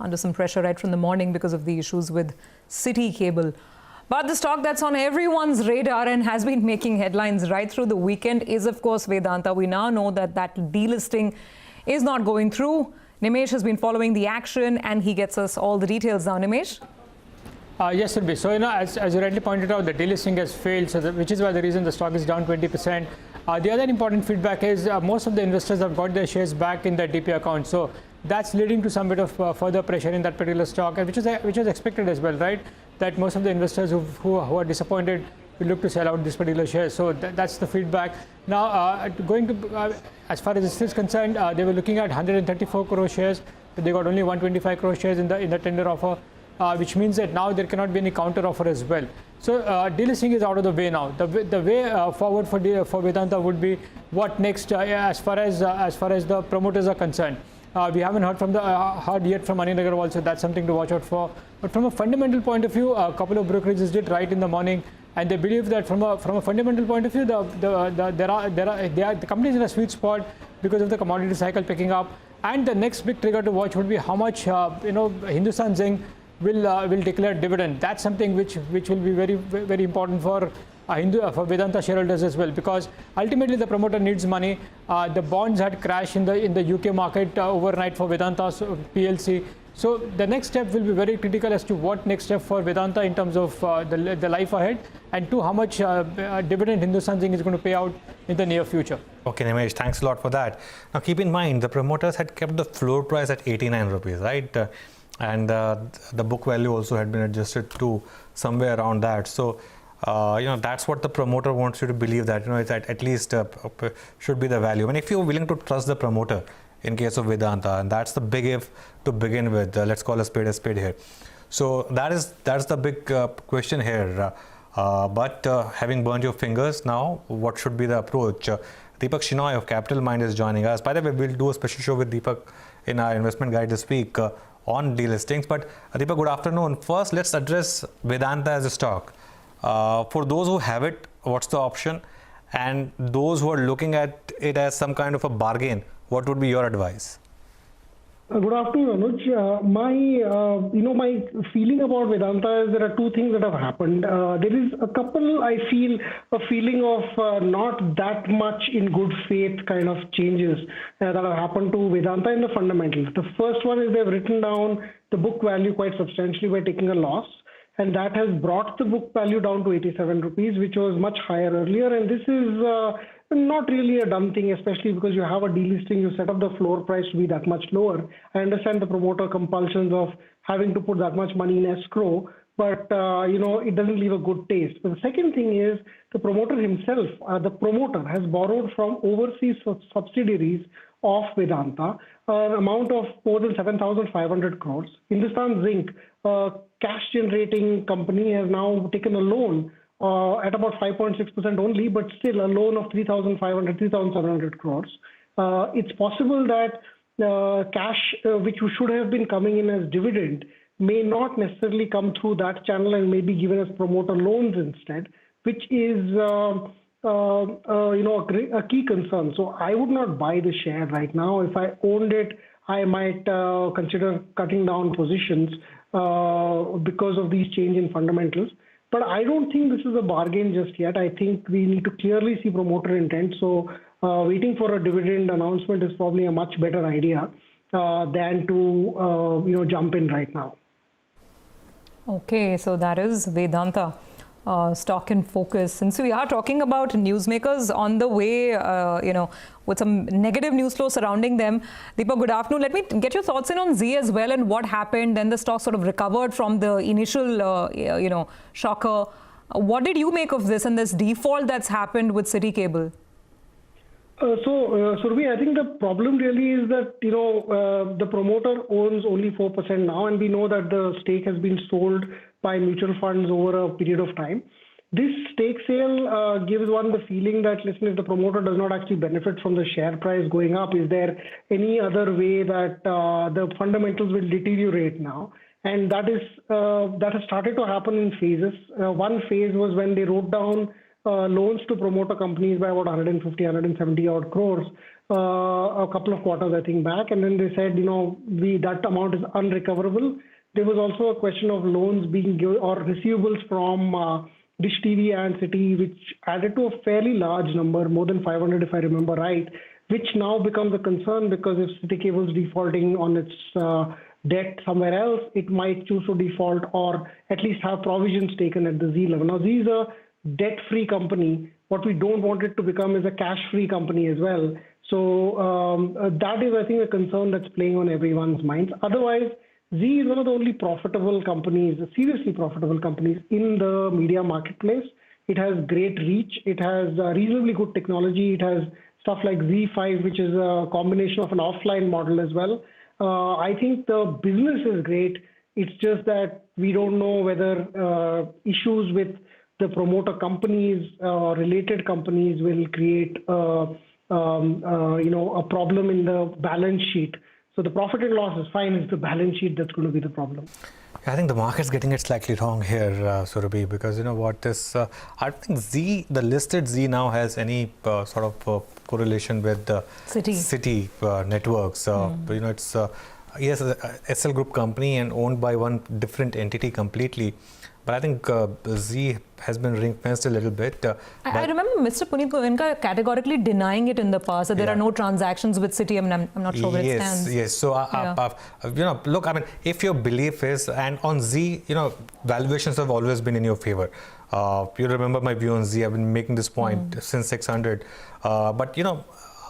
under some pressure right from the morning because of the issues with City Cable. But the stock that's on everyone's radar and has been making headlines right through the weekend is, of course, Vedanta. We now know that delisting is not going through. Nimesh has been following the action and he gets us all the details now. Nimesh? Yes, Silvi. So, as you rightly pointed out, the delisting has failed, which is why the reason the stock is down 20%. The other important feedback is most of the investors have got their shares back in their DP account. So, that's leading to some bit of further pressure in that particular stock, which was expected as well, right? That most of the investors who are disappointed will look to sell out this particular share. So, that's the feedback. Now, as far as this is concerned, they were looking at 134 crore shares, but they got only 125 crore shares in the tender offer. Which means that now there cannot be any counter offer as well. So delisting is out of the way now. The way forward for Vedanta would be what next as far as the promoters are concerned. We haven't heard yet from Anil Agarwal, so that's something to watch out for. But from a fundamental point of view, a couple of brokerages did write in the morning, and they believe that from a fundamental point of view, the company is in a sweet spot because of the commodity cycle picking up. And the next big trigger to watch would be how much Hindustan Zinc will declare dividend. That's something which will be very, very important for Vedanta shareholders as well, because ultimately the promoter needs money. The bonds had crashed in the UK market overnight for Vedanta PLC. So the next step will be very critical as to what next step for Vedanta in terms of the life ahead, and to how much dividend Hindustan Zinc is going to pay out in the near future. Okay, Nimesh, thanks a lot for that. Now keep in mind the promoters had kept the floor price at 89 rupees, right? And the book value also had been adjusted to somewhere around that. So, that's what the promoter wants you to believe, that, it's at least should be the value. And if you're willing to trust the promoter in case of Vedanta, and that's the big if to begin with, let's call a spade here. So that's the big question here. But having burned your fingers, now what should be the approach? Deepak Shinoy of Capital Mind is joining us. By the way, we'll do a special show with Deepak in our investment guide this week on delistings. But Deepak, good afternoon. First, let's address Vedanta as a stock. For those who have it, what's the option? And those who are looking at it as some kind of a bargain, what would be your advice? Good afternoon, Anuj. My feeling about Vedanta is there are two things that have happened. There is a feeling of not that much in good faith kind of changes that have happened to Vedanta in the fundamentals. The first one is they've written down the book value quite substantially by taking a loss, and that has brought the book value down to 87 rupees, which was much higher earlier. And this is not really a dumb thing, especially because you have a delisting, you set up the floor price to be that much lower. I understand the promoter compulsions of having to put that much money in escrow, but it doesn't leave a good taste. But the second thing is the promoter himself, has borrowed from overseas subsidiaries of Vedanta an amount of more than 7,500 crores. Hindustan Zinc, a cash generating company, has now taken a loan at about 5.6% only, but still a loan of 3,700 crores. It's possible that cash which should have been coming in as dividend may not necessarily come through that channel and may be given as promoter loans instead, which is a key concern. So I would not buy the share right now. If I owned it, I might consider cutting down positions because of these change in fundamentals. But I don't think this is a bargain just yet. I think we need to clearly see promoter intent. So waiting for a dividend announcement is probably a much better idea than to jump in right now. Okay, so that is Vedanta stock in focus. Since we are talking about newsmakers on the way, with some negative news flow surrounding them. Deepak, good afternoon. Let me get your thoughts in on Zee as well and what happened. Then the stock sort of recovered from the initial, shocker. What did you make of this and this default that's happened with City Cable? Surabhi, I think the problem really is that, the promoter owns only 4% now, and we know that the stake has been sold by mutual funds over a period of time. This stake sale gives one the feeling that, listen, if the promoter does not actually benefit from the share price going up, is there any other way that the fundamentals will deteriorate now? And that has started to happen in phases. One phase was when they wrote down loans to promoter companies by about 150, 170 odd crores a couple of quarters, I think, back. And then they said, that amount is unrecoverable. There was also a question of loans being given or receivables from Dish TV and Citi, which added to a fairly large number, more than 500 if I remember right, which now becomes a concern because if Citi Cable is defaulting on its debt somewhere else, it might choose to default or at least have provisions taken at the Zee level. Now, Zee is a debt-free company. What we don't want it to become is a cash-free company as well. So that is, I think, a concern that's playing on everyone's minds. Otherwise, Zee is one of the only profitable companies, seriously profitable companies in the media marketplace. It has great reach. It has reasonably good technology. It has stuff like ZEE5, which is a combination of an offline model as well. I think the business is great. It's just that we don't know whether issues with the promoter companies or related companies will create a problem in the balance sheet. So the profit and loss is fine. It's the balance sheet that's going to be the problem. I think the market's getting it slightly wrong here, Surabhi, because I think Zee, the listed Zee now has any sort of correlation with the City networks. It's yes, a SL Group company and owned by one different entity completely. But I think Zee has been ring-fenced a little bit. I remember Mr. Puneet Goenka categorically denying it in the past, that there are no transactions with Citi. I mean, I'm not sure where it stands. Yes. So, look, I mean, if your belief is, and on Zee, valuations have always been in your favor. You remember my view on Zee. I've been making this point since 600. But,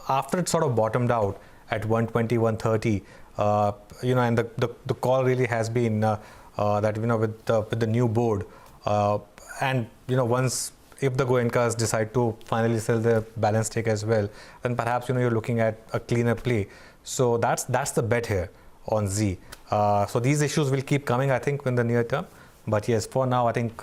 after it sort of bottomed out at 120, 130, and the call really has been that with the new board and once if the Goenkas decide to finally sell their balance stake as well, then perhaps you're looking at a cleaner play. So that's the bet here on Zee. So these issues will keep coming, I think, in the near term. But yes, for now I think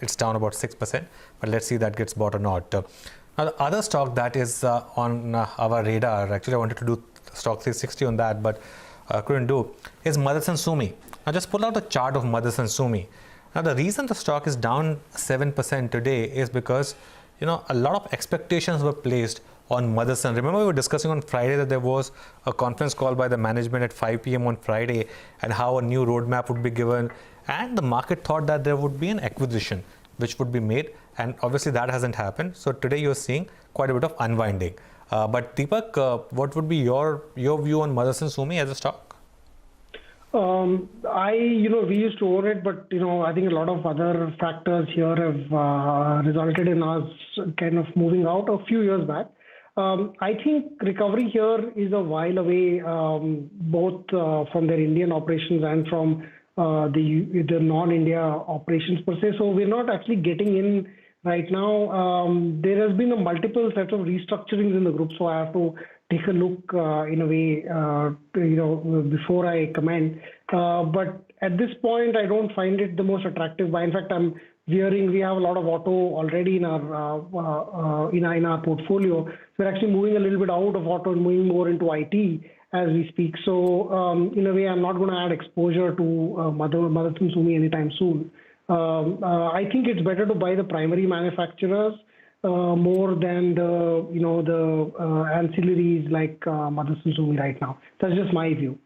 it's down about 6%. But let's see that gets bought or not. Now the other stock that is on our radar, actually I wanted to do stock 360 on that, but couldn't do, is Motherson Sumi. Now just pull out the chart of Motherson Sumi. Now the reason the stock is down 7% today is because a lot of expectations were placed on Motherson. Remember we were discussing on Friday that there was a conference call by the management at 5 p.m. on Friday and how a new roadmap would be given, and the market thought that there would be an acquisition which would be made, and obviously that hasn't happened. So today you're seeing quite a bit of unwinding. But Deepak, what would be your view on Motherson Sumi as a stock? We used to own it, but, I think a lot of other factors here have resulted in us kind of moving out a few years back. I think recovery here is a while away, both from their Indian operations and from the non-India operations per se. So we're not actually getting in right now. There has been a multiple set of restructurings in the group, so I have to take a look in a way, before I comment. But at this point, I don't find it the most attractive buy. In fact, we have a lot of auto already in our portfolio. We're actually moving a little bit out of auto and moving more into IT as we speak. So in a way, I'm not going to add exposure to Motherson Sumi anytime soon. I think it's better to buy the primary manufacturers more than the ancillaries like Motherson Sumi right now. That's just my view.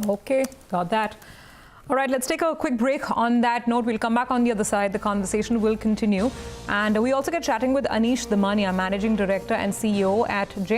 Okay, got that. All right, let's take a quick break. On that note, we'll come back on the other side. The conversation will continue. And we also get chatting with Anish Damania, Managing Director and CEO at